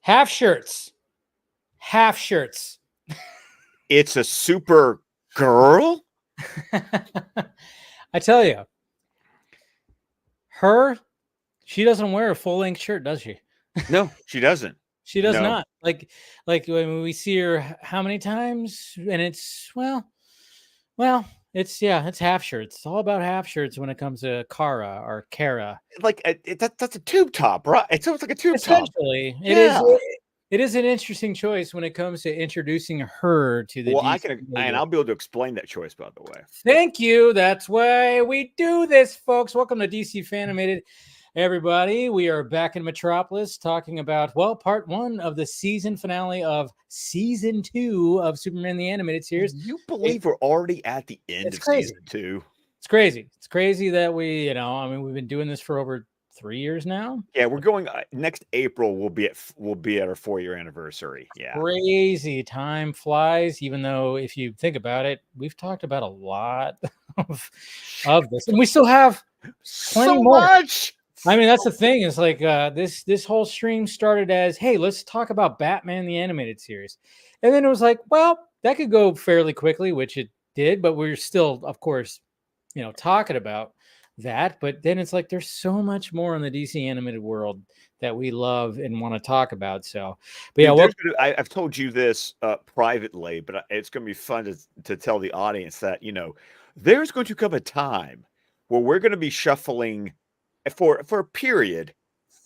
Half shirts. Half shirts. It's a Supergirl? I tell you, she doesn't wear a full-length shirt, does she? No, she doesn't. She does No. not. Like when we see her how many times, and it's it's half shirts. It's all about half shirts when it comes to Kara or Kara. Like that's a tube top, right? It sounds like a tube top. Essentially, Yeah. it is an interesting choice when it comes to introducing her to the DC. And I'll be able to explain that choice, by the way. Thank you. That's why we do this, folks. Welcome to DC Fan-imated. Everybody, we are back in Metropolis talking about, part 1 of the season finale of season 2 of Superman the Animated Series. You believe we're already at the end of season 2? It's crazy. It's crazy that we've been doing this for over 3 years now. Yeah, we're going next April. We'll be at our 4-year anniversary. Yeah, crazy. Time flies. Even though, if you think about it, we've talked about a lot of this, and we still have plenty more. Much. I mean, that's the thing. Is like this whole stream started as, hey, let's talk about Batman the Animated Series, and then it was like, well, that could go fairly quickly, which it did, but we're still, of course, talking about that. But then it's like there's so much more in the DC animated world that we love and want to talk about. So, but yeah, I've told you this privately, but it's going to be fun to tell the audience that there's going to come a time where we're going to be shuffling for a period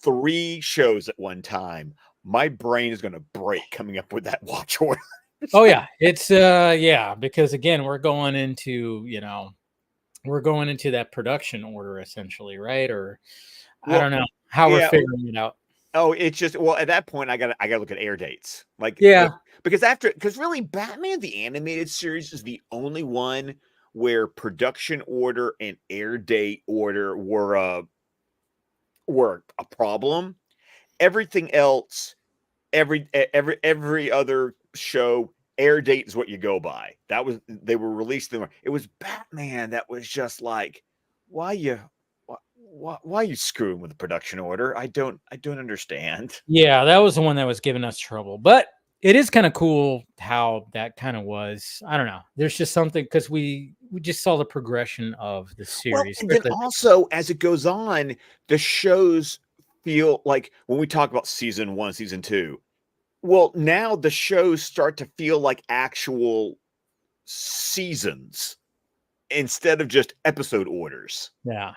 3 shows at one time. My brain is going to break coming up with that watch order. Oh yeah, it's because again we're going into that production order essentially, right? Or I don't know how we're figuring it out. Oh, it's just at that point I got to look at air dates. Because really Batman the Animated Series is the only one where production order and air date order were a problem. Everything else, every other show, air date is what you go by. They were released. It was Batman that was just like, why are you screwing with the production order? I don't understand. Yeah, that was the one that was giving us trouble. But it is kind of cool how that kind of was. I don't know. There's just something because we just saw the progression of the series. Well, and then also as it goes on, the shows feel like when we talk about season 1, season 2. Well, now the shows start to feel like actual seasons instead of just episode orders. Yeah.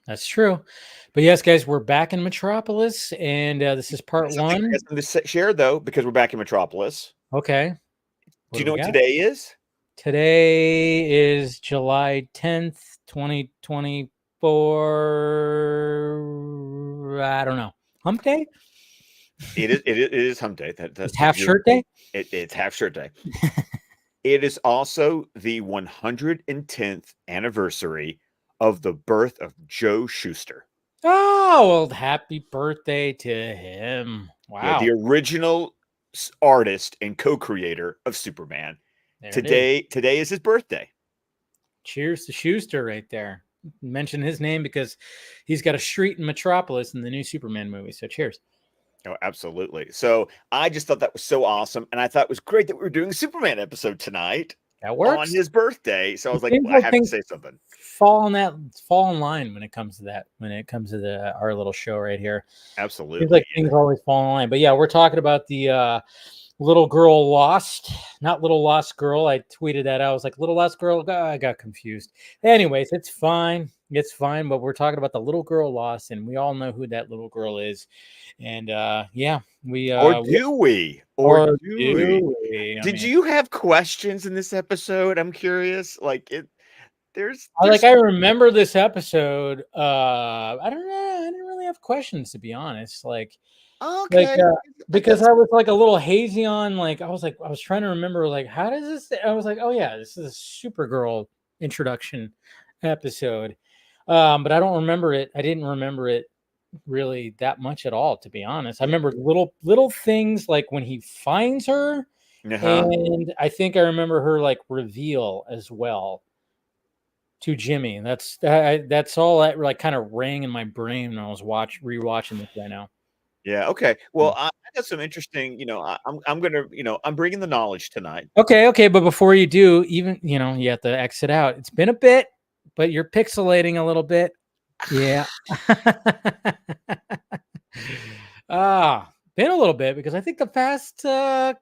That's true. But yes, guys, we're back in Metropolis, and this is part 1. To share though, because we're back in Metropolis. Okay. Do you know what today is? Today is July 10th, 2024. I don't know. Hump Day? It is Hump Day. It's half shirt day? It's half shirt day. It is also the 110th anniversary of the birth of Joe Shuster. Oh, well, happy birthday to him. Wow. Yeah, the original artist and co-creator of Superman. Today is his birthday. Cheers to Shuster right there. Mention his name because he's got a street in Metropolis in the new Superman movie. So cheers. Oh, absolutely. So I just thought that was so awesome. And I thought it was great that we were doing a Superman episode tonight. That works. On his birthday. So I was like, I have to say something. Fall in line when it comes to that, our little show right here. Absolutely. It's like things always fall in line. But yeah, we're talking about the little girl lost, not little lost girl. I tweeted that out. I was like, little lost girl. I got confused. Anyways, it's fine. It's fine. But we're talking about the little girl lost, and we all know who that little girl is. And we or do we? Or do we? Did you have questions in this episode? I'm curious. I remember this episode. I don't know. I didn't really have questions, to be honest. Okay. Because I was like a little hazy on, I was trying to remember, how does this? I was like, oh yeah, this is a Supergirl introduction episode. But I don't remember it. I didn't remember it really that much at all, to be honest. I remember little things like when he finds her, and I think I remember her reveal as well to Jimmy. And that's all that kind of rang in my brain when I was rewatching this right now. Yeah. Okay. Well, I got some interesting. I'm gonna. I'm bringing the knowledge tonight. Okay, but before you do, even you have to exit out. It's been a bit, but you're pixelating a little bit. Yeah. Been a little bit because I think the past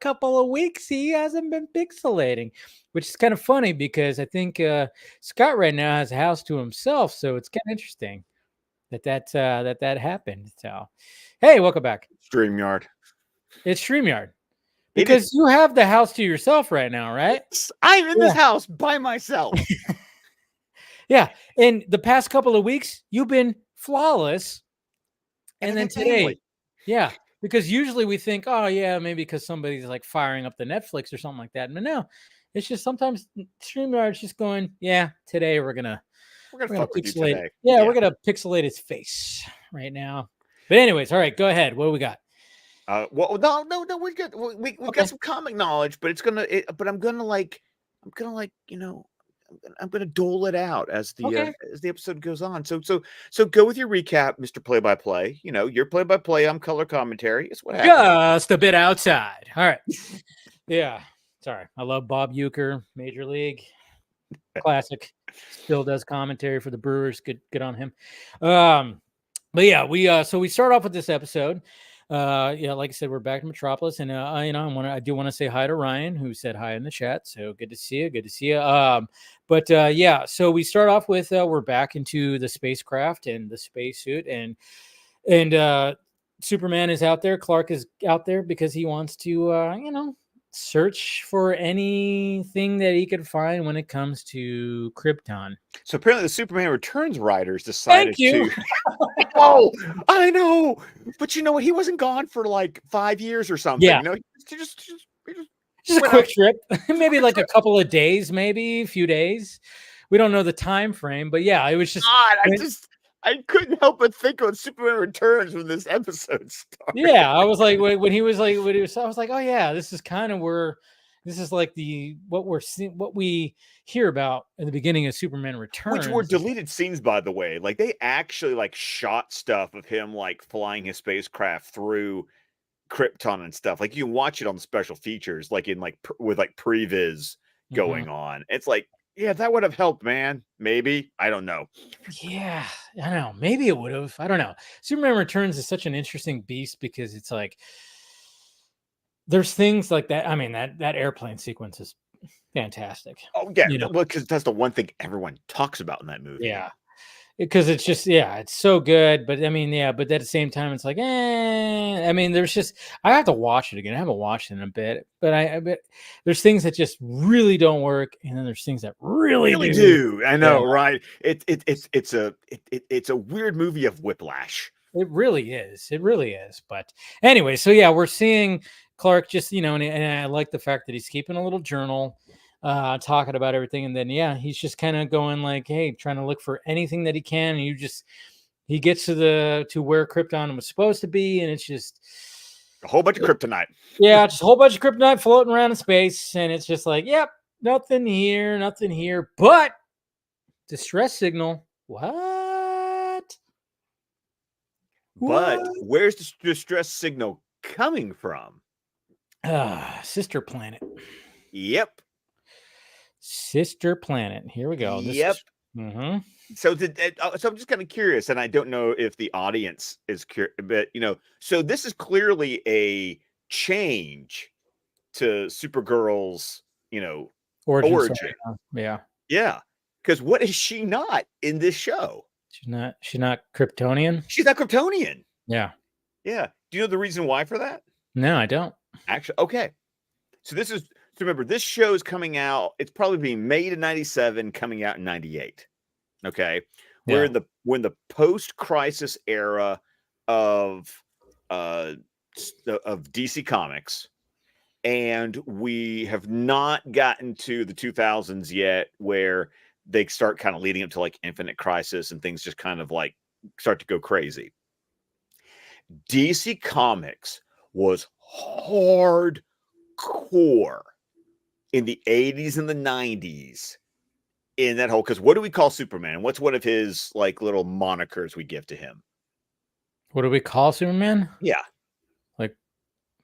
couple of weeks he hasn't been pixelating, which is kind of funny because I think Scott right now has a house to himself, so it's kind of interesting that happened. So, hey, welcome back. StreamYard. It's StreamYard It is. because you have the house to yourself right now, right? I'm in this house by myself. Yeah, and the past couple of weeks you've been flawless, and then today, yeah, because usually we think, oh yeah, maybe because somebody's like firing up the Netflix or something like that. But no, it's just sometimes StreamYard's just going, yeah, today we're gonna fuck with you pixelate. today. Yeah, we're gonna pixelate his face right now. But anyways, all right, go ahead. What do we got? Well, no, we're good. We've got some comic knowledge, but but I'm gonna I'm gonna dole it out as the episode goes on. So go with your recap, Mr. Play by Play. Your play by play. I'm color commentary. It's what happened. Just a bit outside. All right. Yeah. Sorry, I love Bob Uecker, Major League, classic. Still does commentary for the Brewers. Good on him. But yeah, we start off with this episode. Like I said, we're back in Metropolis, and I do want to say hi to Ryan, who said hi in the chat. So good to see you. Good to see you. So we start off with we're back into the spacecraft and the spacesuit, and Superman is out there. Clark is out there because he wants to search for anything that he could find when it comes to Krypton. So apparently the Superman Returns writers decided to oh, I know, but you know what, he wasn't gone for like 5 years or something. Just a quick trip. Maybe like a couple of days, maybe a few days. We don't know the time frame, but yeah, it was just I couldn't help but think of Superman Returns when this episode started. Yeah, I was like, when he was like, I was like, oh yeah, this is kind of this is like what we hear about in the beginning of Superman Returns, which were deleted scenes, by the way. Like they actually like shot stuff of him like flying his spacecraft through Krypton and stuff. Like you can watch it on the special features, like in like with like previs going on. It's like, yeah, that would have helped, man. Maybe. I don't know. Yeah, I don't know. Maybe it would have. I don't know. Superman Returns is such an interesting beast because it's like there's things like that. I mean, that airplane sequence is fantastic. Oh yeah, well, because that's the one thing everyone talks about in that movie. Yeah, because it's just it's so good. But I mean, but at the same time, it's like, I mean, there's just I have to watch it again. I haven't watched it in a bit, but there's things that just really don't work, and then there's things that really do. I know, right? It's a weird movie of whiplash. It really is. It really is. But anyway, so yeah, we're seeing Clark just and I like the fact that he's keeping a little journal. Talking about everything, and then he's just kind of going like, hey, trying to look for anything that he can, and he gets to where Krypton was supposed to be, and it's just a whole bunch of kryptonite. Yeah, just a whole bunch of kryptonite floating around in space, and it's just like, yep, nothing here, but distress signal. What? But where's the distress signal coming from? Sister planet. Yep. Sister planet. Here we go. So I'm just kind of curious, and I don't know if the audience is curious, but so this is clearly a change to Supergirl's, origin. Yeah. Because what is she not in this show? She's not Kryptonian. She's not Kryptonian. Yeah. Yeah. Do you know the reason why for that? No, I don't. Actually, okay. So remember, this show is coming out. It's probably being made in 97, coming out in 98. Okay. We're in the post-crisis era of DC Comics. And we have not gotten to the 2000s yet, where they start kind of leading up to like Infinite Crisis and things just kind of like start to go crazy. DC Comics was hardcore in the 80s and the 90s in that whole, because what do we call Superman? What's one of his like little monikers we give to him? What do we call Superman? Yeah. Like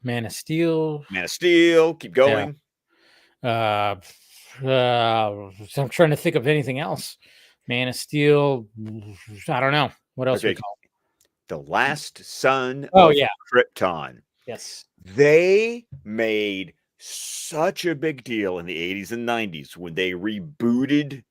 Man of Steel. Man of Steel. Keep going. Yeah. I'm trying to think of anything else. Man of Steel. I don't know. What else we call? The Last Son Oh, of yeah. Krypton. Yes. They made such a big deal in the 80s and 90s when they rebooted,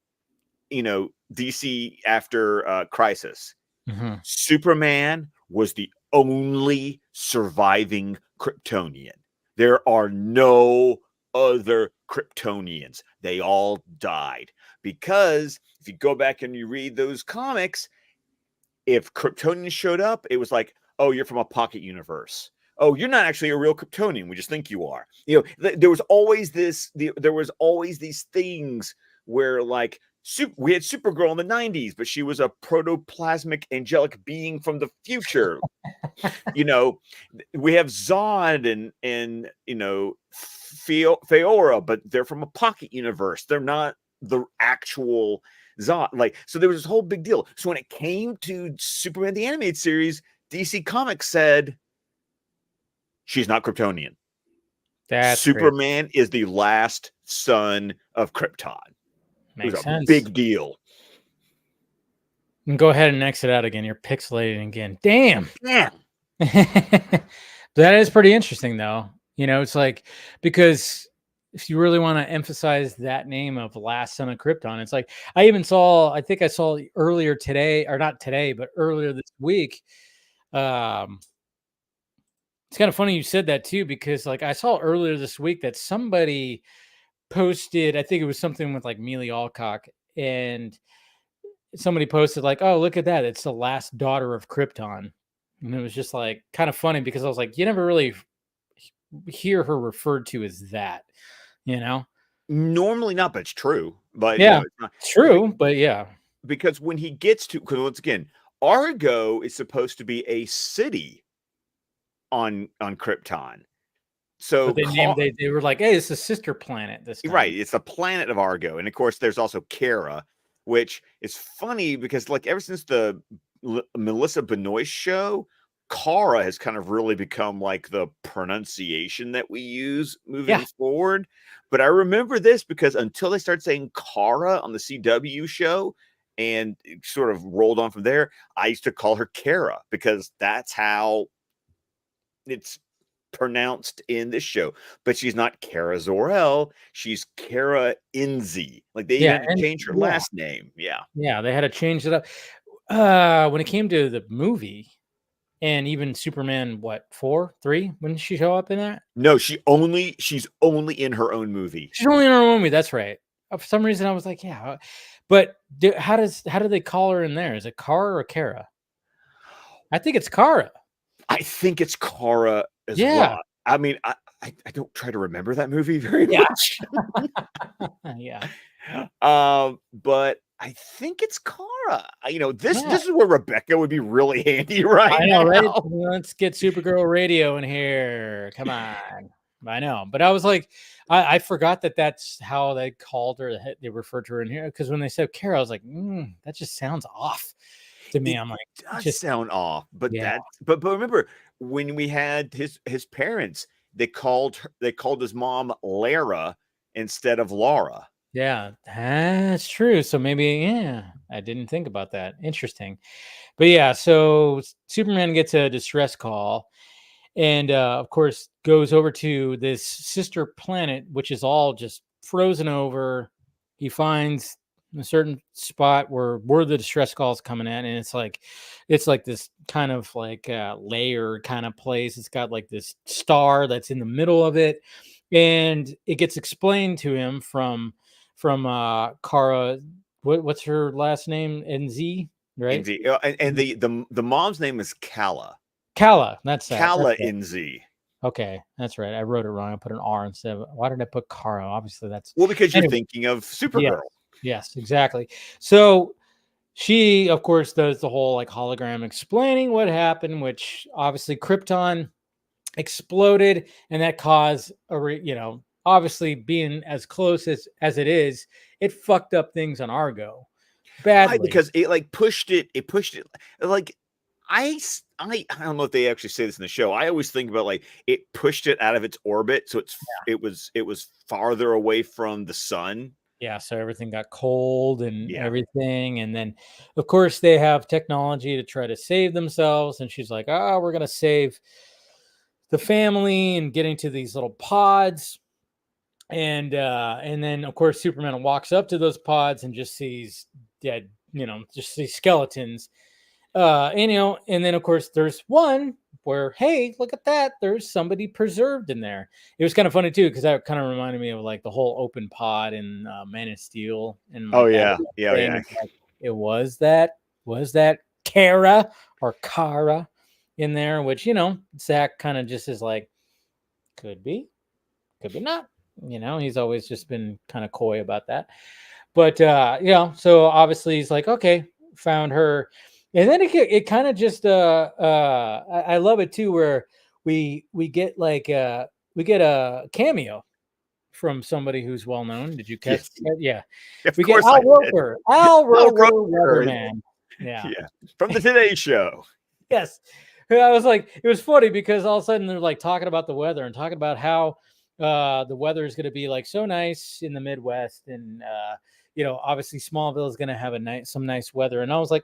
DC after Crisis. Mm-hmm. Superman was the only surviving Kryptonian. There are no other Kryptonians. They all died. Because if you go back and you read those comics, if Kryptonians showed up, it was like, oh, you're from a pocket universe. Oh, you're not actually a real Kryptonian. We just think you are. There was always these things where, like, we had Supergirl in the 90s, but she was a protoplasmic angelic being from the future. We have Zod and Feora, but they're from a pocket universe. They're not the actual Zod. Like, so there was this whole big deal. So when it came to Superman the Animated Series, DC Comics said she's not Kryptonian. That's Superman is the last son of Krypton. Makes it was sense. A big deal. And go ahead and exit out again. You're pixelating again. Damn. Yeah. That is pretty interesting, though. It's like, because if you really want to emphasize that name of Last Son of Krypton, it's like, I think I saw earlier today, or not today, but earlier this week. It's kind of funny you said that too, because like I saw earlier this week that somebody posted, I think it was something with like Mealy Alcock, and somebody posted like, oh, look at that. It's the last daughter of Krypton. And it was just like kind of funny because I was like, you never really hear her referred to as that, Normally not, but it's true. But yeah, it's not true. But yeah, because when he gets to, because once again, Argo is supposed to be a city on Krypton. So but they were like, hey, it's a sister planet this time. Right, it's a planet of Argo. And of course there's also Kara, which is funny because like ever since the Melissa Benoist show, Kara has kind of really become like the pronunciation that we use moving forward. But I remember this because until they started saying Kara on the CW show, and it sort of rolled on from there, I used to call her Kara because that's how it's pronounced in this show. But she's not Kara Zor-El, she's Kara Inzi. Like they even had to change her last name. Yeah, they had to change it up. When it came to the movie, and even Superman, 3? When did she show up in that? No, she's only in her own movie. She's only in her own movie. That's right. For some reason, I was like, yeah. But how do they call her in there? Is it Kara or Kara? I think it's Kara. I think it's Kara as well. I mean, I don't try to remember that movie very much. Yeah. But I think it's Kara. This is where Rebecca would be really handy right I know, now. right? Let's get Supergirl Radio in here. Come on. I know. But I was like, I forgot that's how they called her. They referred to her in here. Because when they said Kara, I was like, that just sounds off to me. I'm like, it does sound off. But but remember when we had his parents, they called his mom Lara instead of Laura. Yeah, that's true. So maybe, I didn't think about that. Interesting. But yeah, so Superman gets a distress call and of course goes over to this sister planet, which is all just frozen over. He finds a certain spot where the distress call is coming in, and it's like this kind of like layer kind of place. It's got like this star that's in the middle of it, and it gets explained to him from Kara. What's her last name? NZ, right? NZ. And the mom's name is Kala. Kala, that's Kala NZ. Okay, that's right. I wrote it wrong. I put an R instead of. Why did I put Kara? Obviously, that's because you're thinking of Supergirl. Yes, exactly. So she, of course, does the whole like hologram explaining what happened, which obviously Krypton exploded, and that caused obviously being as close as it is, it fucked up things on Argo badly. Right, because it like pushed it like I don't know if they actually say this in the show. I always think about like it pushed it out of its orbit, so it was farther away from the sun. Yeah, so everything got cold and Yeah. everything, and then of course they have technology to try to save themselves, and she's like, "Oh, we're gonna save the family," and getting to these little pods, and then of course Superman walks up to those pods and just sees dead, just sees skeletons. And then of course there's one where, hey, look at that, there's somebody preserved in there. It was kind of funny too, because that kind of reminded me of like the whole open pod in Man of Steel, and like Yeah. like, it was that Kara or Kara in there, which Zach kind of just is like, could be not. He's always just been kind of coy about that. But so obviously he's like, okay, found her. And then it kind of just I love it too, where we get like we get a cameo from somebody who's well known. Did you catch that? Yeah. We get Al Roker. Al Roker, Weatherman. Yeah. From the Today Show. Yes. I was like, it was funny because all of a sudden they're like talking about the weather and talking about how the weather is going to be like so nice in the Midwest, and obviously Smallville is going to have some nice weather. And I was like,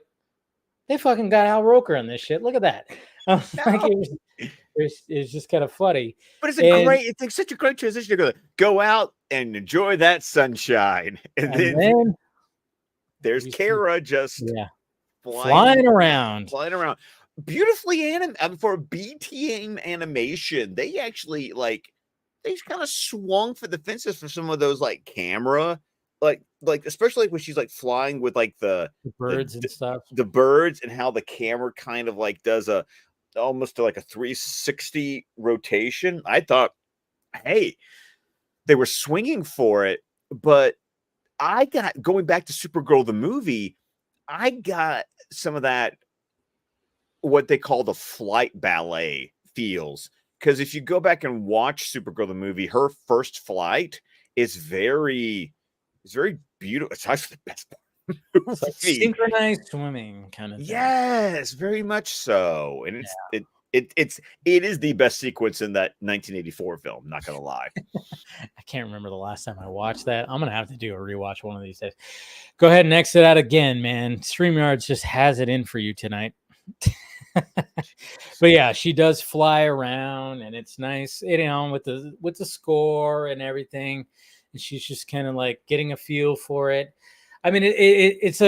they fucking got Al Roker on this shit. Look at that. I was like, it's just kind of funny. But it's such a great transition to go out and enjoy that sunshine, and then there's Kara just flying around. Beautifully animated. For a B-team animation, they actually they kind of swung for the fences for some of those like camera, like especially when she's like flying with like the birds and stuff, the birds, and how the camera kind of like does almost like a 360 rotation. I thought, hey, they were swinging for it. But I got, going back to Supergirl the movie, I got some of that, what they call the flight ballet feels. Because if you go back and watch Supergirl the movie, her first flight is very beautiful. It's actually the best part. It's like synchronized swimming kind of thing. Yes, very much so. And it is the best sequence in that 1984 film, not gonna lie. I can't remember the last time I watched that. I'm gonna have to do a rewatch one of these days. Go ahead and exit out again, man. StreamYards just has it in for you tonight. But yeah, she does fly around, and it's nice, with the score and everything. And she's just kind of like getting a feel for it. I mean, it's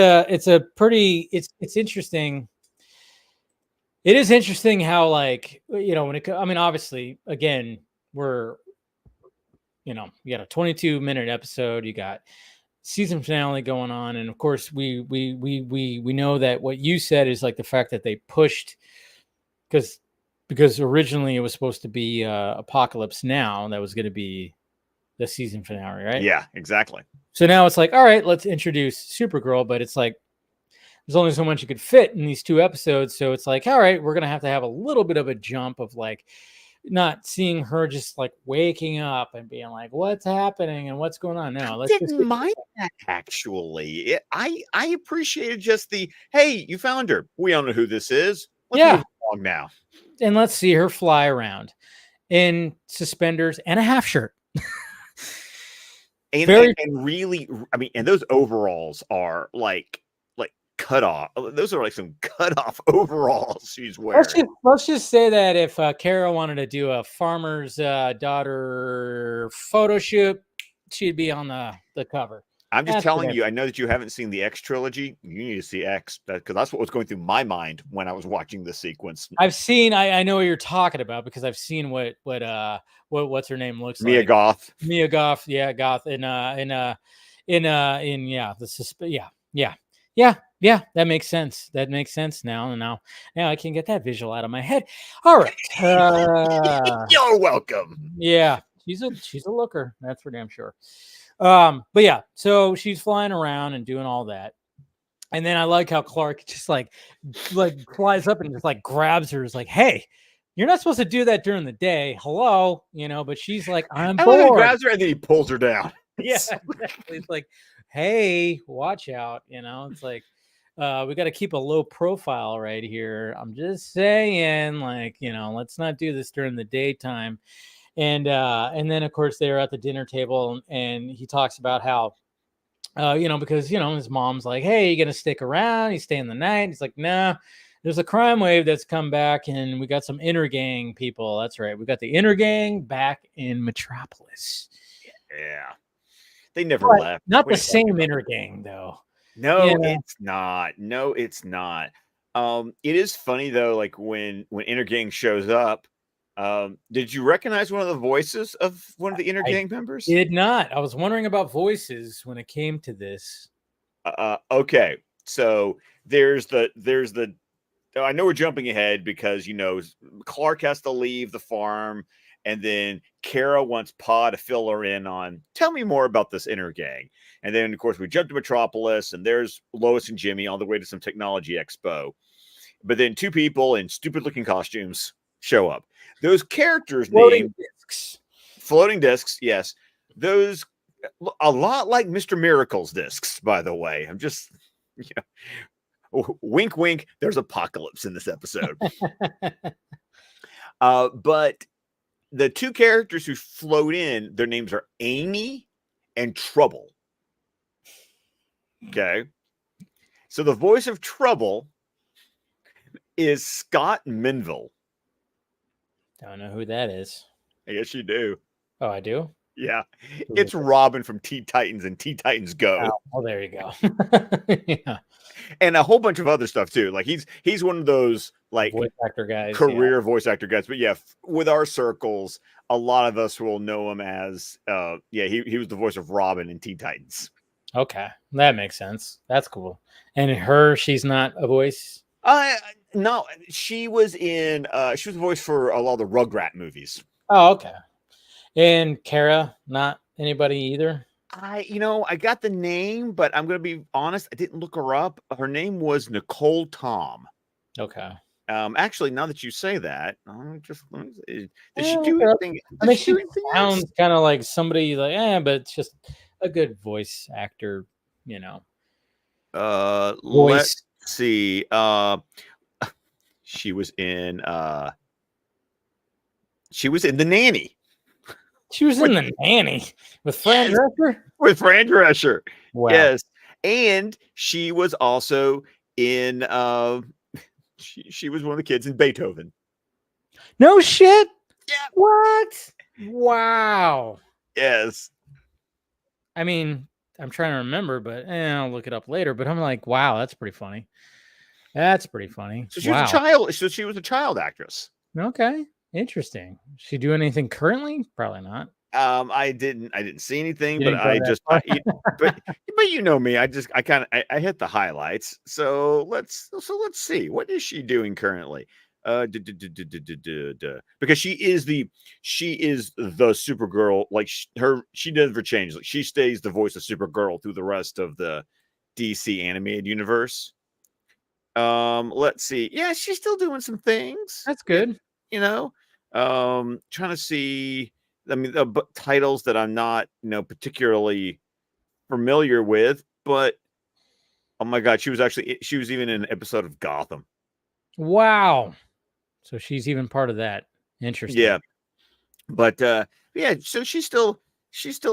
interesting. It is interesting how, like, obviously, again, we're, you got a 22-minute episode, you got season finale going on, and of course we know that what you said is like the fact that they pushed, because originally it was supposed to be Apocalypse Now, that was going to be the season finale, right? Yeah, exactly. So now it's like, all right, let's introduce Supergirl, but it's like there's only so much you could fit in these 2 episodes, so it's like, all right, we're gonna have to have a little bit of a jump of like not seeing her just like waking up and being like, what's happening and what's going on now. I didn't mind that, actually. I appreciated just the, hey, you found her. We don't know who this is. Let's move along now. And let's see her fly around in suspenders and a half shirt. And really, I mean, and those overalls are like cut off. Those are like some cut off overalls she's wearing. Let's just say that if Kara wanted to do a farmer's daughter photo shoot, she'd be on the cover. I'm just telling you, I know that you haven't seen the X trilogy. You need to see X, because that's what was going through my mind when I was watching the sequence. I've seen, I know what you're talking about, because I've seen what what's her name looks Mia like. Goth. Mia Goth, yeah, Goth Yeah, that makes sense. That makes sense now. Now I can get that visual out of my head. All right. You're welcome. Yeah, she's a looker. That's for damn sure. But yeah, so she's flying around and doing all that. And then I like how Clark just like flies up and just like grabs her. Is like, hey, you're not supposed to do that during the day. Hello, but she's like, I'm bored. He grabs her and then he pulls her down. Yeah, exactly. It's like, hey, watch out. It's like, We got to keep a low profile right here. I'm just saying, like, let's not do this during the daytime. And then of course they were at the dinner table, and he talks about how because his mom's like, hey, you gonna stick around, you staying the night? He's like, nah, there's a crime wave that's come back, and we got some Intergang people. That's right, we got the Intergang back in Metropolis. Yeah, they never left. Not the same Intergang though. No, it's not. It is funny though, like when Intergang shows up. Did you recognize one of the voices of one of the Intergang members? Did not. I was wondering about voices when it came to this. Okay, so there's the. I know we're jumping ahead because Clark has to leave the farm, and then Kara wants Pa to fill her in on. Tell me more about this Intergang, and then of course we jump to Metropolis, and there's Lois and Jimmy on the way to some technology expo. But then two people in stupid-looking costumes show up. Those characters named floating discs. Yes, those a lot like Mr. Miracle's discs. By the way, I'm just wink, wink. There's apocalypse in this episode. But the two characters who float in, their names are Amy and Trouble. Okay, so the voice of Trouble is Scott Menville. Don't know who that is. I guess you do. Oh, I do? Yeah. It's Robin from Teen Titans and Teen Titans Go. Oh, there you go. Yeah. And a whole bunch of other stuff too. Like he's one of those like voice actor guys, career voice actor guys. But yeah, with our circles, a lot of us will know him as he was the voice of Robin in Teen Titans. Okay, that makes sense. That's cool. And she's not a voice? No, she was the voice for a lot of the Rugrat movies. Oh, okay. And Kara, not anybody either? I got the name, but I'm going to be honest, I didn't look her up. Her name was Nicole Tom. Okay. Actually, now that you say that, did she do anything? I mean, she sounds kind of like somebody like, but it's just a good voice actor, voice. Let's see. She was in The Nanny. She was in The Nanny with Fran Drescher? With Fran Drescher. Wow. Yes. And she was also in she was one of the kids in Beethoven. No shit. Yeah. What? Wow. Yes. I mean, I'm trying to remember, but I'll look it up later. But I'm like, wow, that's pretty funny. That's pretty funny. So she was a child. So she was a child actress. Okay. Interesting. She do anything currently? Probably not. I didn't see anything, but but you know me, I hit the highlights. So let's see, what is she doing currently? Because she is the Supergirl. Like she never changes. Like she stays the voice of Supergirl through the rest of the DC animated universe. Let's see. Yeah, she's still doing some things. That's good. Trying to see. I mean, titles that I'm not, particularly familiar with, but oh my God, she was even in an episode of Gotham. Wow. So she's even part of that. Interesting. Yeah. But so she's still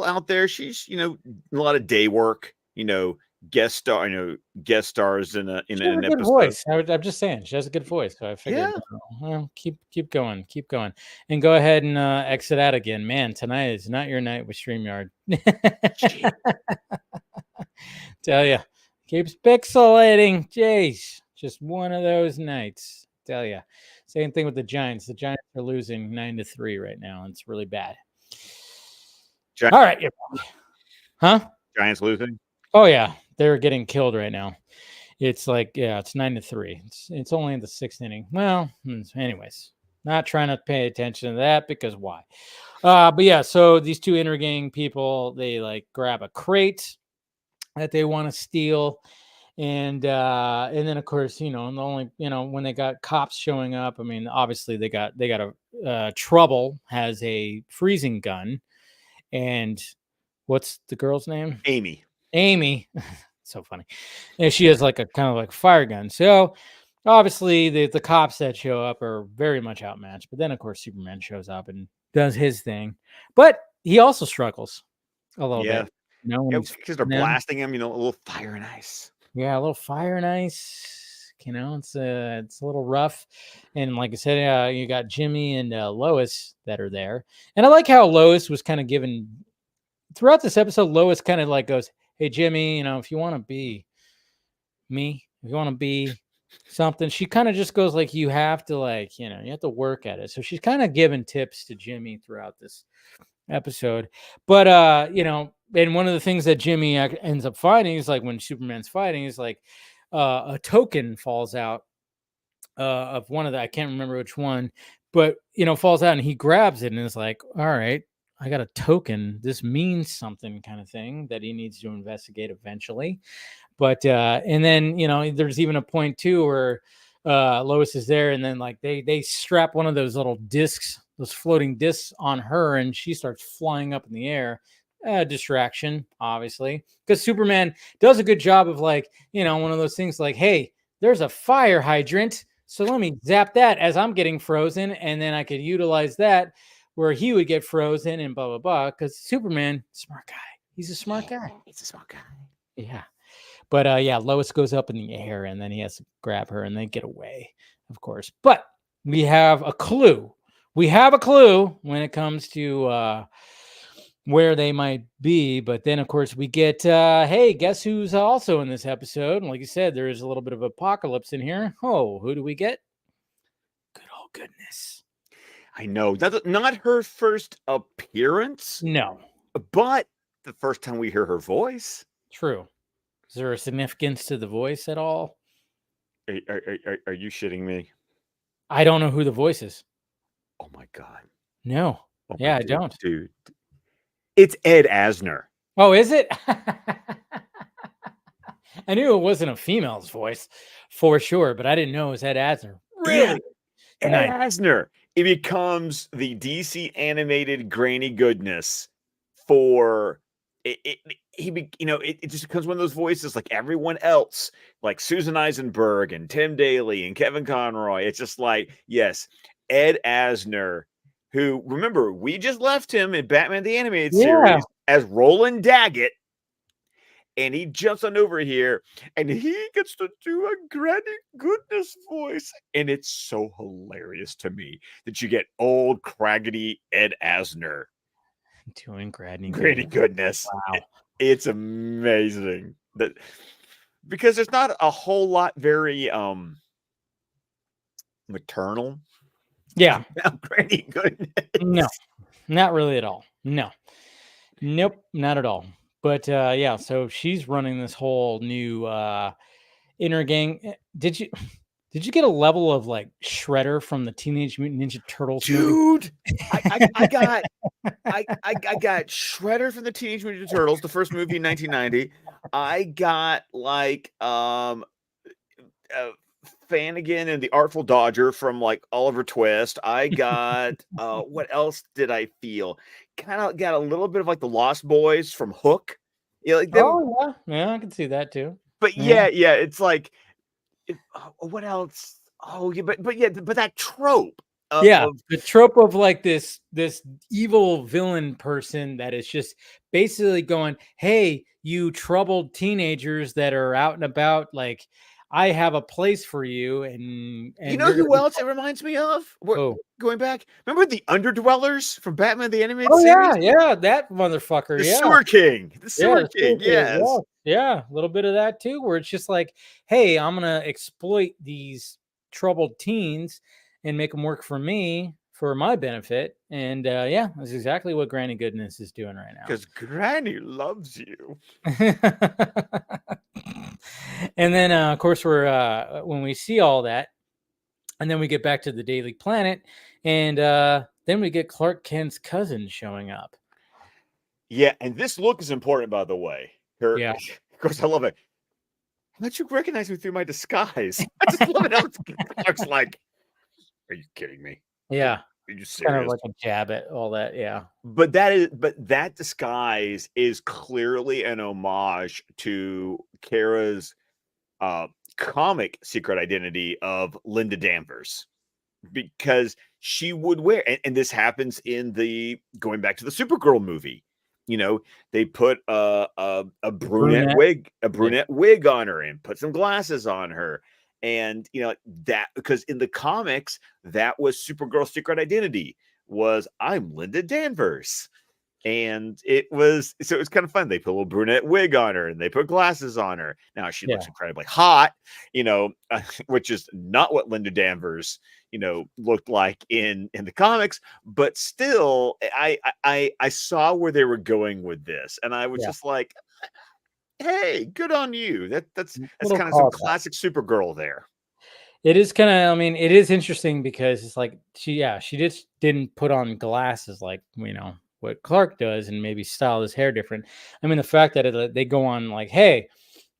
out there. She's, a lot of day work, guest stars in an episode. Voice. I'm just saying she has a good voice. So I figured, keep going, and go ahead and exit out again. Man, tonight is not your night with StreamYard. Tell you, keeps pixelating. Jeez, just one of those nights. Tell you. Same thing with the Giants. The Giants are losing 9-3 right now. It's really bad. All right, huh? Giants losing. Oh yeah, they're getting killed right now. It's like, it's 9-3. It's only in the 6th inning. Well, anyways, not trying to pay attention to that because why? But yeah, so these two Intergang people, they like grab a crate that they want to steal, and then of course, only when they got cops showing up. I mean, obviously they got a Trouble has a freezing gun, and what's the girl's name? Amy. so funny. And she has like a kind of like fire gun. So obviously the cops that show up are very much outmatched. But then of course Superman shows up and does his thing. But he also struggles a little bit. You know, when because they're blasting him, you know, a little fire and ice. Yeah, a little fire and ice. You know, it's a little rough. And like I said, you got Jimmy and Lois that are there. And I like how Lois was kind of given throughout this episode. Lois kind of like goes, "Hey Jimmy, you know, if you want to be me, if you want to be something," she kind of just goes like, "You have to like, you know, you have to work at it." So she's kind of giving tips to Jimmy throughout this episode. But you know, and one of the things that Jimmy ends up finding is like when Superman's fighting is like a token falls out of one of the, I can't remember which one, but you know, falls out and he grabs it and is like, all right, I got a token, this means something, kind of thing that he needs to investigate eventually. But and then, you know, there's even a point too where Lois is there and then like they strap one of those little discs, those floating discs on her, and she starts flying up in the air. Distraction, obviously, because Superman does a good job of like, you know, one of those things like, hey, there's a fire hydrant, so let me zap that as I'm getting frozen, and then I could utilize that where he would get frozen and blah blah blah. Because Superman, smart guy, he's a smart guy. He's a smart guy. Yeah. But yeah, Lois goes up in the air and then he has to grab her and they get away, of course. But we have a clue. We have a clue when it comes to where they might be. But then, of course, we get, hey, guess who's also in this episode? And like you said, there is a little bit of apocalypse in here. Oh, who do we get? Good old Goodness. I know. That's not her first appearance. No. But the first time we hear her voice. True. Is there a significance to the voice at all? Are you shitting me? I don't know who the voice is. Oh my God. No. Oh yeah, I don't. Dude. It's Ed Asner. Oh, is it? I knew it wasn't a female's voice for sure, but I didn't know it was Ed Asner. Really? Yeah. Ed Asner. It becomes the DC animated Granny Goodness for it just becomes one of those voices like everyone else, like Susan Eisenberg and Tim Daly and Kevin Conroy. It's just like, yes, Ed Asner, who, remember, we just left him in Batman the Animated Series as Roland Daggett, and he jumps on over here and he gets to do a Granny Goodness voice, and it's so hilarious to me that you get old craggedy Ed Asner doing Granny Goodness. Wow. It's amazing that because there's not a whole lot very maternal. Yeah. Granny Goodness. No, not really at all. No. Nope, not at all. But yeah, so she's running this whole new Intergang. Did you get a level of like Shredder from the Teenage Mutant Ninja Turtles movie? I got Shredder from the Teenage Mutant Ninja Turtles, the first movie in 1990. I got like Fannigan and the Artful Dodger from like Oliver Twist. I got what else did I feel? Kind of got a little bit of like the Lost Boys from Hook. Yeah, like them. Oh yeah, I can see that too. But yeah, it's like what else? Oh yeah, but that trope. The trope of like this evil villain person that is just basically going, hey, you troubled teenagers that are out and about, like, I have a place for you. And you know who else it reminds me of? Going back, remember the Underdwellers from Batman the Animated Series? Yeah, that motherfucker. The Sewer King. The Sewer King, yes. Yeah, a little bit of that too, where it's just like, hey, I'm gonna exploit these troubled teens and make them work for me for my benefit. And yeah, that's exactly what Granny Goodness is doing right now. Because Granny loves you. And then of course we're when we see all that, and then we get back to the Daily Planet, and then we get Clark Kent's cousin showing up. Yeah, and this look is important, by the way. Of course, I love it. How did you recognize me through my disguise? I just love it. Clark's like, are you kidding me? Yeah. Are you Kind of serious? like a jab at all that, yeah. But that disguise is clearly an homage to Kara's comic secret identity of Linda Danvers, because she would wear, and this happens in the going back to the Supergirl movie. You know, they put a brunette Yeah. wig on her and put some glasses on her, and you know that because in the comics that was Supergirl's secret identity was I'm Linda Danvers. And it was kind of fun. They put a little brunette wig on her and they put glasses on her. Now she looks incredibly hot, you know, which is not what Linda Danvers, you know, looked like in the comics. But still, I saw where they were going with this, and I was just like, hey, good on you. That's kind of some classic Supergirl there. It is kind of, I mean, it is interesting because it's like she just didn't put on glasses like, you know, what Clark does and maybe style his hair different. I mean, the fact that they go on like, hey,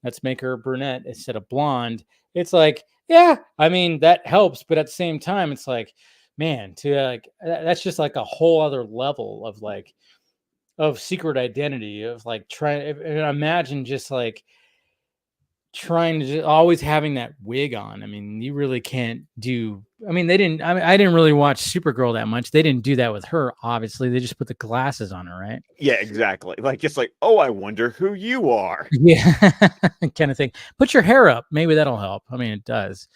let's make her a brunette instead of blonde. It's like, yeah, I mean, that helps. But at the same time, it's like, man, to like, that's just like a whole other level of like, of secret identity of like imagine just like trying to always having that wig on. I mean, you really can't do. I mean, they didn't. I mean, I didn't really watch Supergirl that much. They didn't do that with her. Obviously, they just put the glasses on her, right? Yeah, exactly. Like just like, oh, I wonder who you are. Yeah, kind of thing. Put your hair up. Maybe that'll help. I mean, it does.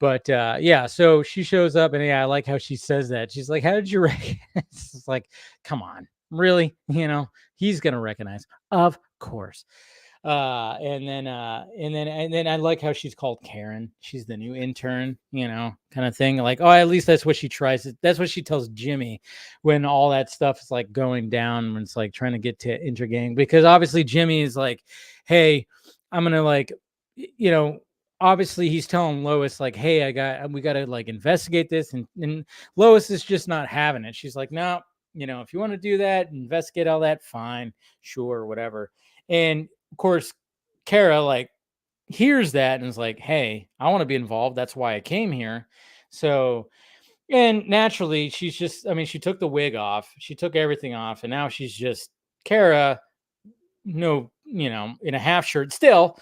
But yeah, so she shows up, and yeah, I like how she says that. She's like, "How did you recognize?" It's like, come on, really? You know, he's gonna recognize, of course. And then I like how she's called Karen. She's the new intern, you know, kind of thing. Like, oh, at least that's what she tries. That's what she tells Jimmy when all that stuff is like going down, when it's like trying to get to Intergang, because obviously Jimmy is like, hey, I'm gonna like, you know, obviously he's telling Lois like, hey, we gotta like investigate this, and Lois is just not having it. She's like, no, you know, if you want to do that, investigate all that, fine, sure, whatever. And of course, Kara like hears that and is like, hey, I want to be involved. That's why I came here. So, and naturally, she's just, I mean, she took the wig off, she took everything off, and now she's just Kara, no, you know, in a half shirt still,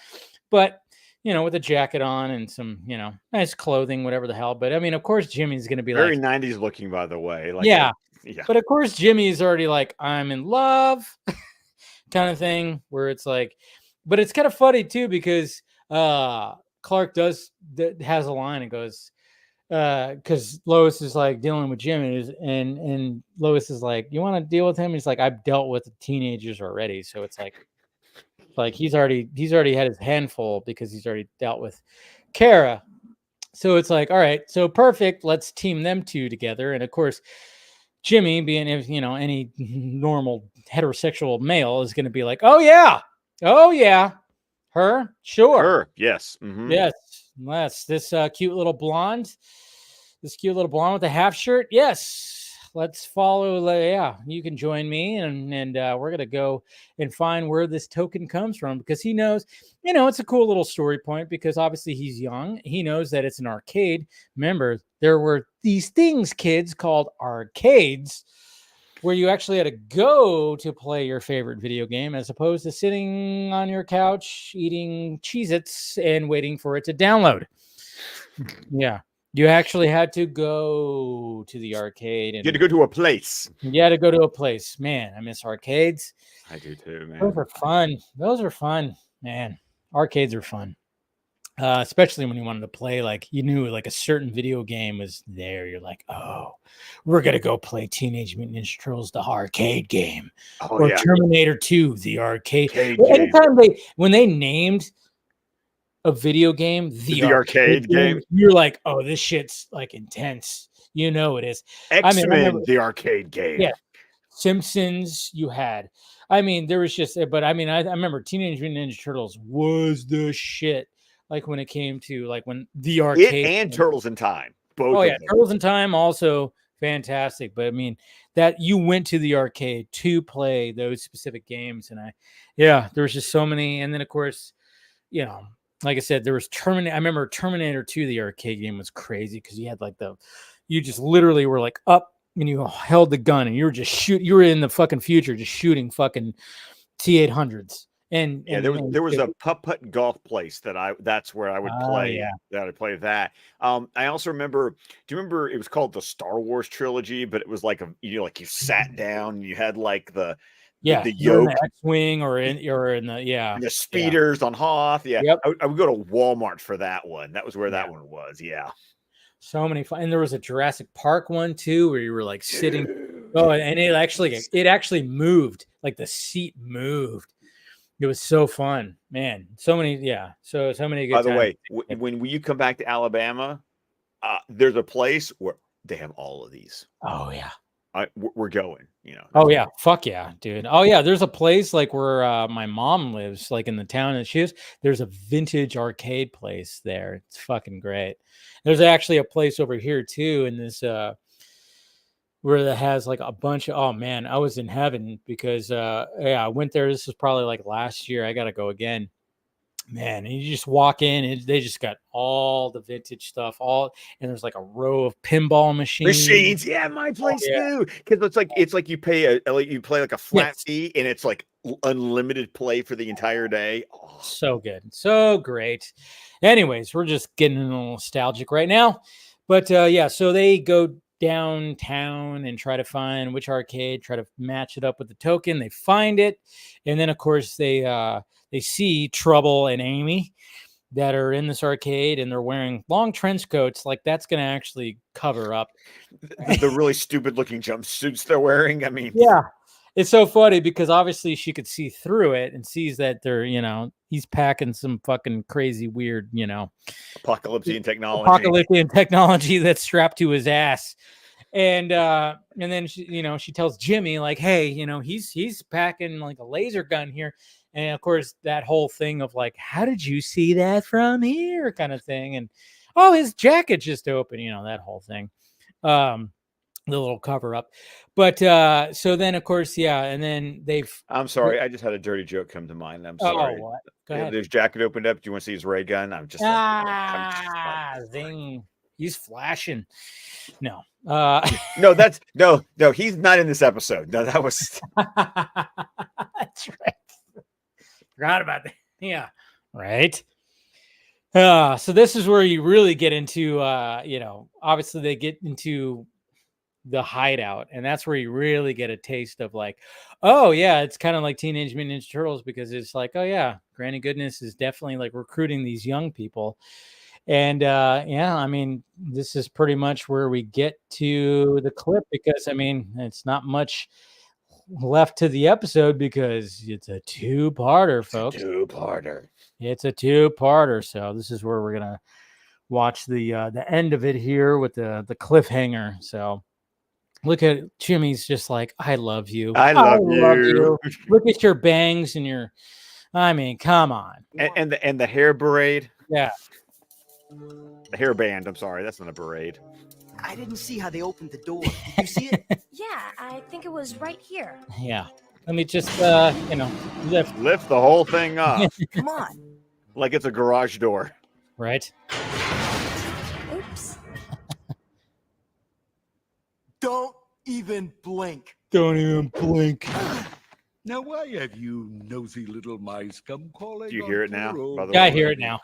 but you know, with a jacket on and some, you know, nice clothing, whatever the hell. But I mean, of course, Jimmy's going to be Very like, 90s looking, by the way. Like, yeah. yeah. But of course, Jimmy's already like, I'm in love kind of thing, where it's like, but it's kind of funny too, because Clark has a line and goes, because Lois is like dealing with Jimmy, and Lois is like, you want to deal with him? He's like, I've dealt with teenagers already. So it's like he's already had his handful because he's already dealt with Kara. So it's like, all right, so perfect. Let's team them two together. And of course, Jimmy, being, you know, any normal heterosexual male, is going to be like, oh yeah, her, sure, Her, yes, mm-hmm. yes, this cute little blonde with a half shirt, yes. Let's follow. Yeah, you can join me, and we're gonna go and find where this token comes from, because he knows, you know, it's a cool little story point, because obviously he's young. He knows that it's an arcade. Remember, there were these things, kids, called arcades, where you actually had to go to play your favorite video game, as opposed to sitting on your couch eating Cheez-Its and waiting for it to download. Yeah. You actually had to go to the arcade. And you had to go to a place. You had to go to a place. Man, I miss arcades. I do too, man. Those are fun. Those are fun, man. Arcades are fun. Especially when you wanted to play, like, you knew like a certain video game was there. You're like, oh, we're gonna go play Teenage Mutant Ninja Turtles, the arcade game, or Terminator 2, the arcade. Anytime when they named a video game the arcade game, you're like, oh, this shit's like intense. You know it is. X-Men, the arcade game. Yeah. Simpsons, you had. I mean, there was just, but I mean, I remember Teenage Mutant Ninja Turtles was the shit. Like when it came to like when the arcade and Turtles in Time. Both. Oh yeah, Turtles in Time also fantastic. But I mean, that you went to the arcade to play those specific games, and there was just so many. And then of course, you know, like I said, there was Terminator. I remember Terminator 2, the arcade game was crazy, because you had like you just literally were like up and you held the gun and you were just you were in the fucking future, just shooting fucking T-800s. And there was a putt golf place that's where I would play. Yeah. That I play that. I also remember. Do you remember it was called the Star Wars trilogy? But it was like you sat down and you had like the yoke, in the X-wing or in the speeders on Hoth. Yeah, yep. I would go to Walmart for that one. That was where that one was. Yeah, so many fun. And there was a Jurassic Park one too, where you were like sitting. Oh, and it actually moved. Like the seat moved. It was so fun, man. So many, so many good By the times. way, when you come back to Alabama, there's a place where they have all of these. Oh yeah, we're going. Oh yeah, fuck yeah, dude. Oh yeah, there's a place like where my mom lives, like in the town that she is. There's a vintage arcade place there. It's fucking great. There's actually a place over here too, in this where that has like a bunch of, oh man, I was in heaven because I went there. This was probably like last year. I gotta go again. Man, and you just walk in and they just got all the vintage stuff, and there's like a row of pinball machines. Yeah, my place too. Because it's like you play like a flat fee and it's like unlimited play for the entire day. Oh. So good, so great. Anyways, we're just getting a little nostalgic right now, but so they go downtown and try to find which arcade, try to match it up with the token. They find it, and then of course they see Trouble and Amy that are in this arcade, and they're wearing long trench coats. Like that's going to actually cover up the really stupid looking jumpsuits they're wearing. I mean, yeah, it's so funny because obviously she could see through it and sees that they're, he's packing some fucking crazy, weird, apocalyptic technology that's strapped to his ass. And then she tells Jimmy like, hey, he's packing like a laser gun here. And of course that whole thing of like, how did you see that from here kind of thing? And, oh, his jacket just open, that whole thing. The little cover up. But so then of course, and then I'm sorry, I just had a dirty joke come to mind. I'm sorry. Oh, what? Go ahead. His jacket opened up. Do you want to see his ray gun? I'm just zing. He's flashing. No. No, he's not in this episode. No, that was that's right. Forgot about that. Yeah. Right. So this is where you really get into obviously they get into the hideout, and that's where you really get a taste of like, oh yeah, it's kind of like Teenage Mutant Ninja Turtles, because it's like, oh yeah, Granny Goodness is definitely like recruiting these young people. And I mean, this is pretty much where we get to the clip, because I mean, it's not much left to the episode because it's a two-parter, folks. It's a two-parter. So this is where we're gonna watch the end of it here with the cliffhanger. So look at Jimmy's just like, I love you. I love you. Look at your bangs and your, I mean, come on. And the hair braid. Yeah. The hair band. I'm sorry, that's not a braid. I didn't see how they opened the door. Did you see it? Yeah, I think it was right here. Yeah. Let me just, lift the whole thing up. Come on. Like it's a garage door. Right. Oops. Don't even blink. Don't even blink. Now, why have you nosy little mice come calling? Do you hear it now? By the Yeah, way? I hear it now.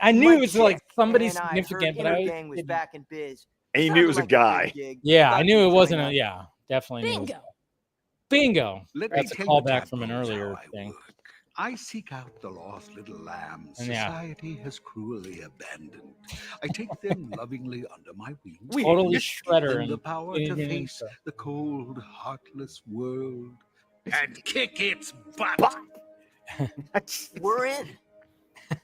I knew it was like somebody significant, but Intergang was back in biz. And you knew it was a guy. Yeah, I knew it wasn't a. Yeah, definitely. Bingo. That's a callback from an earlier thing. I seek out the lost little lambs society has cruelly abandoned. I take them lovingly under my wings. Totally Shredder the power to face the cold, heartless world and kick its butt. We're in.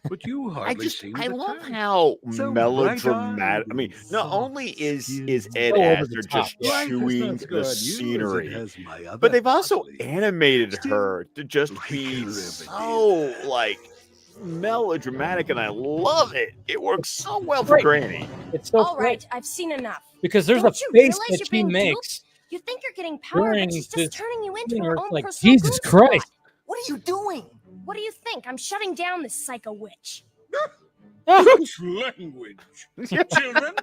But you hardly I love how melodramatic. I mean, not only is Ed Asner just chewing the scenery, but they've also animated her to just be so like melodramatic, and I love it. It works so well for Granny. It's so all right. I've seen enough. Because there's a face that she makes. You think you're getting power, but she's just turning you into her own like, personal Jesus Christ. What are you doing? What do you think? I'm shutting down this psycho witch. Which language? Children,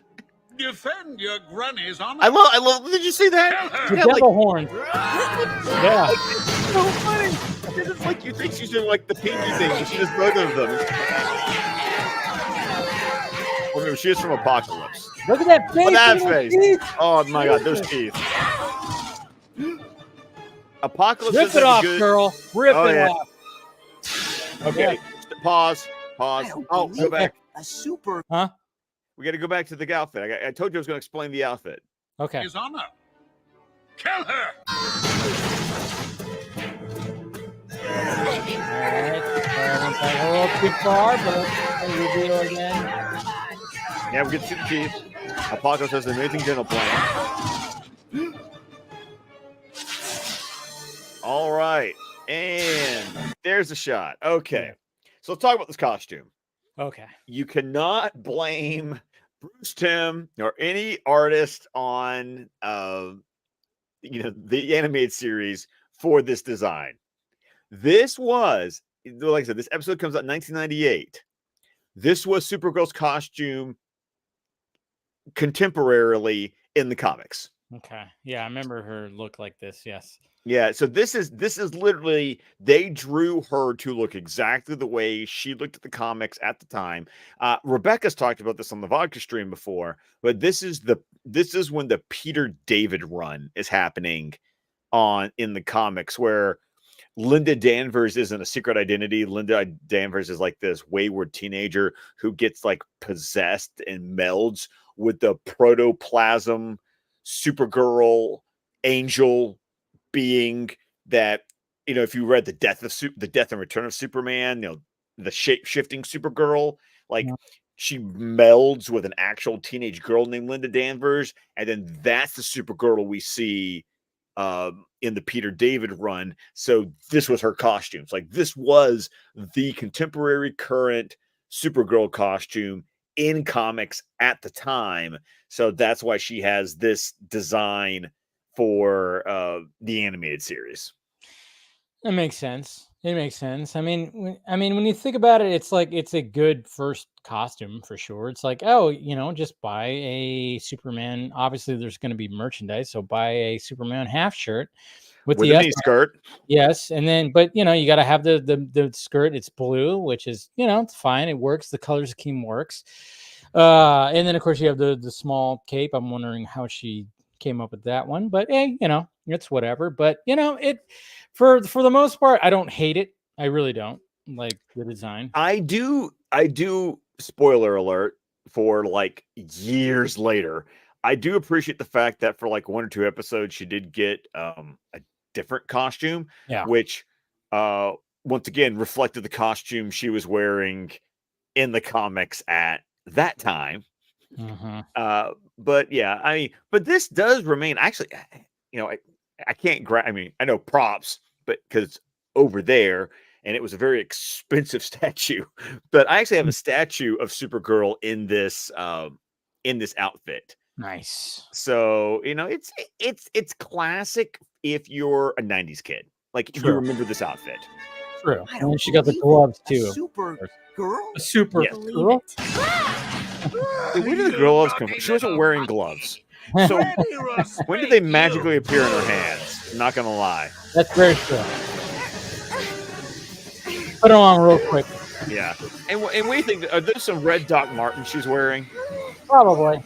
Defend your granny's honor. I love. Did you see that? The Yeah, devil horn. Yeah. it's so funny. Because it's like you think she's doing like the pinky thing, but she does both of them. Well, no, she is from Apocalypse. Look at that face. Look at that face. Oh my God, those teeth. Apocalypse. Rip it off, girl. Rip it off. Okay, pause. Oh, go back. A super. Huh? We got to go back to the outfit. I told you I was going to explain the outfit. Okay. His honor. Kill her. Alright. Went back a little too far, but let's reveal again. Yeah, we get to see the teeth. Apocalypse has an amazing dental plan. All right. And there's a shot. Okay. So let's talk about this costume. Okay. You cannot blame Bruce Timm or any artist on the animated series for this design. This was, like I said, this episode comes out in 1998. This was Supergirl's costume contemporarily in the comics. Okay. Yeah, I remember her look like this. Yes. Yeah, so this is literally, they drew her to look exactly the way she looked at the comics at the time. Rebecca's talked about this on the vodka stream before, but this is when the Peter David run is happening in the comics, where Linda Danvers isn't a secret identity. Linda Danvers is like this wayward teenager who gets like possessed and melds with the protoplasm Supergirl angel being that, if you read the death and return of Superman, the shape-shifting Supergirl, like she melds with an actual teenage girl named Linda Danvers, and then that's the Supergirl we see in the Peter David run. So this was her costumes. Like, this was the contemporary current Supergirl costume in comics at the time. So that's why she has this design for the animated series. That makes sense. It makes sense. I mean, when you think about it, it's like, it's a good first costume for sure. It's like, oh, just buy a Superman. Obviously, there's going to be merchandise, so buy a Superman half shirt with the mini skirt. Yes, and then, but you got to have the skirt. It's blue, which is it's fine. It works. The color scheme works. And then of course you have the small cape. I'm wondering how she came up with that one, but hey, it's whatever. But it for the most part, I don't hate it. I really don't like the design. I do. Spoiler alert for like years later. I do appreciate the fact that for like 1 or 2 episodes, she did get a different costume, which once again reflected the costume she was wearing in the comics at that time. But yeah, but this does remain actually, I can't grab, I know props, but because it's over there and it was a very expensive statue, but I actually have a statue of Supergirl in this outfit. Nice. So, it's classic if you're a 90s kid. Like, you remember this outfit. True. And she got the gloves too. Supergirl? A super girl? Where did the gloves come from? She wasn't wearing gloves. So when did they magically appear in her hands? I'm not gonna lie. That's very true. Put it on real quick. Yeah. And what do you think? Are there some red Doc Martens she's wearing? Probably.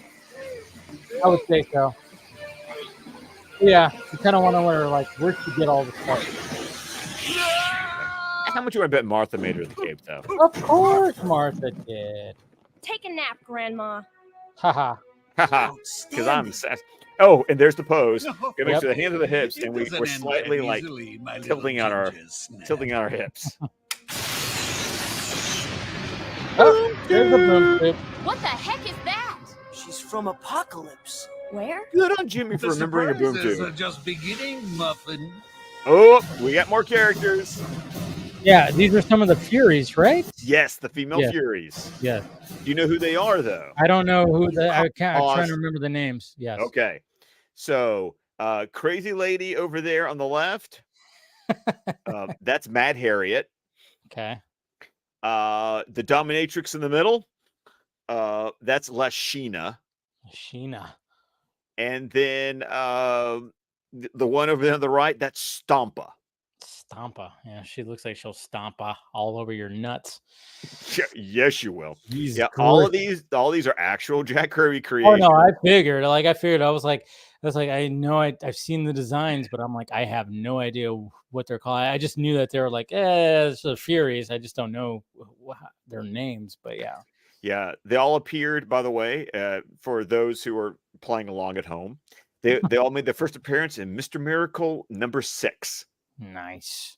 I would say so. Yeah, you kind of want to wonder, like, where'd she get all this stuff? How much you want to bet Martha made her the cape, though? Of course Martha did. Take a nap, Grandma. Haha. Haha. Because I'm sassy. Oh, and there's the pose. It makes the hands of the hips, and we're slightly like tilting out our hips. Oh, there's a boom. What the heck is that? She's from Apocalypse. Where? Good on Jimmy for remembering a boom tube. Just beginning, Muffin. Oh, we got more characters. Yeah, these are some of the Furies, right? Yes, the female Furies. Yes. Do you know who they are, though? I don't know who I'm trying to remember the names. Yes. Okay. So, crazy lady over there on the left. That's Mad Harriet. Okay. The dominatrix in the middle. That's Lashina. Sheena. And then the one over there on the right, that's Stompa. Stompa. Yeah, she looks like she'll stompa all over your nuts. Yes, you will. Jesus yeah, Christ. all these are actual Jack Kirby Oh creations. no, I figured. I was like, I know I've seen the designs, but I'm like, I have no idea what they're called. I just knew that they were like, it's the Furies. I just don't know their names, but yeah. Yeah, they all appeared, by the way, for those who are playing along at home. They all made their first appearance in Mr. Miracle #6. Nice.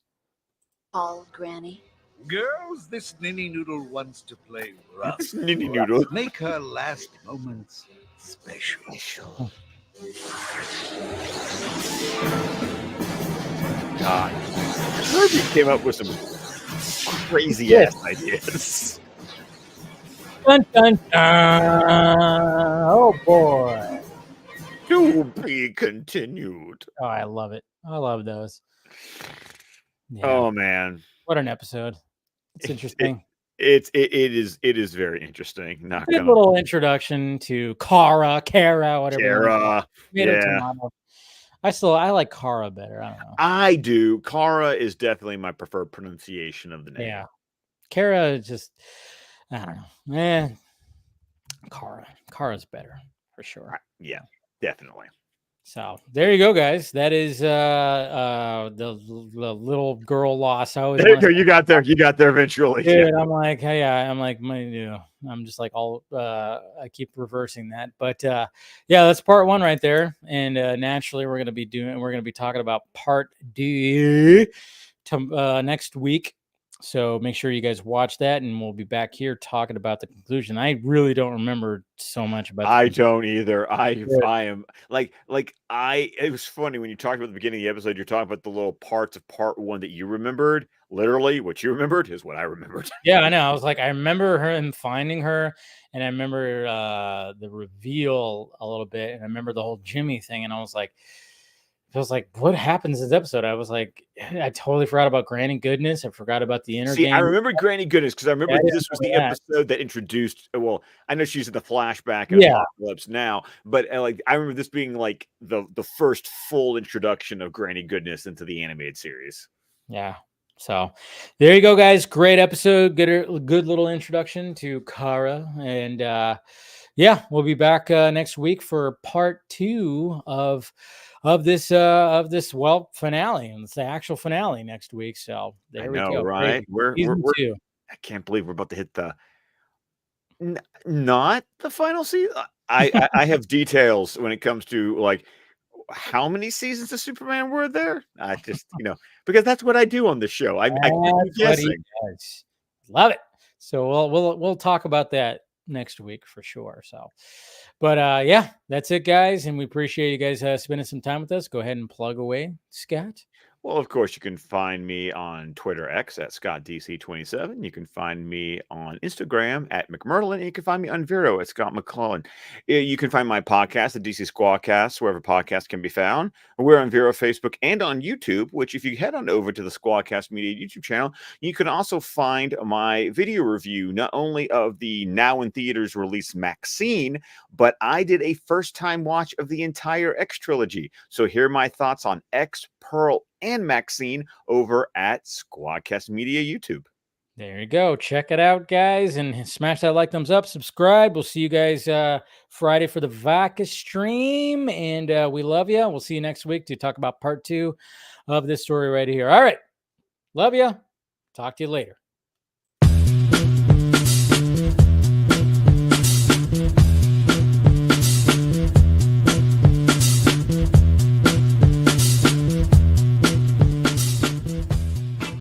All Granny. Girls, this ninny noodle wants to play rough. This ninny noodle. Make her last moments special. God, Kirby came up with some crazy ass ideas. Dun, dun, dun. Oh boy. To be continued. Oh, I love it. I love those. Yeah. Oh man, what an episode! It's interesting. It is very interesting. Not Good little introduction to Kara, whatever. Kara, yeah. I like Kara better. I don't know. I do. Kara is definitely my preferred pronunciation of the name. Yeah, Kara just, I don't know, man. Kara's better for sure. Yeah, definitely. So there you go, guys. That is the little girl loss. There you go. You got there. You got there eventually. Dude, yeah. I'm like, hey, I'm just like all I keep reversing that. But yeah, that's part 1 right there. And naturally we're gonna be talking about part 2 next week. So make sure you guys watch that, and we'll be back here talking about the conclusion. I really don't remember so much about. I don't either. I am like it was funny when you talked about the beginning of the episode. You're talking about the little parts of part 1 that you remembered. Literally, what you remembered is what I remembered. Yeah, I know. I was like, I remember him finding her, and I remember the reveal a little bit, and I remember the whole Jimmy thing, and I was like, what happens in this episode? I was like, I totally forgot about Granny Goodness. I forgot about the Intergang. See, I remember Granny Goodness because I remember this was the episode that introduced. Well, I know she's in the flashback in Apocalypse now, but like I remember this being like the first full introduction of Granny Goodness into the animated series. Yeah. So there you go, guys. Great episode. Good little introduction to Kara, and yeah, we'll be back next week for part 2 of this finale, and it's the actual finale next week. So there we go. Right? We're I can't believe we're about to hit the not the final season. I have details when it comes to like how many seasons of Superman were there. I just because that's what I do on the show. I guessing. Love it. So we'll talk about that next week for sure. So, but yeah, that's it, guys, and we appreciate you guys spending some time with us. Go ahead and plug away, Scott. Well, of course, you can find me on Twitter X at ScottDC27. You can find me on Instagram at McMurlin, and you can find me on Vero at Scott McClellan. You can find my podcast, the DC Squadcast, wherever podcasts can be found. We're on Vero, Facebook, and on YouTube, which if you head on over to the Squadcast Media YouTube channel, you can also find my video review, not only of the now in theaters released Maxine, but I did a first-time watch of the entire X trilogy. So here are my thoughts on X, Pearl, and Maxine over at Squadcast Media YouTube. There you go. Check it out, guys, and smash that like, thumbs up, subscribe. We'll see you guys Friday for the Vodka stream, and we love you. We'll see you next week to talk about part 2 of this story right here. All right. Love you. Talk to you later.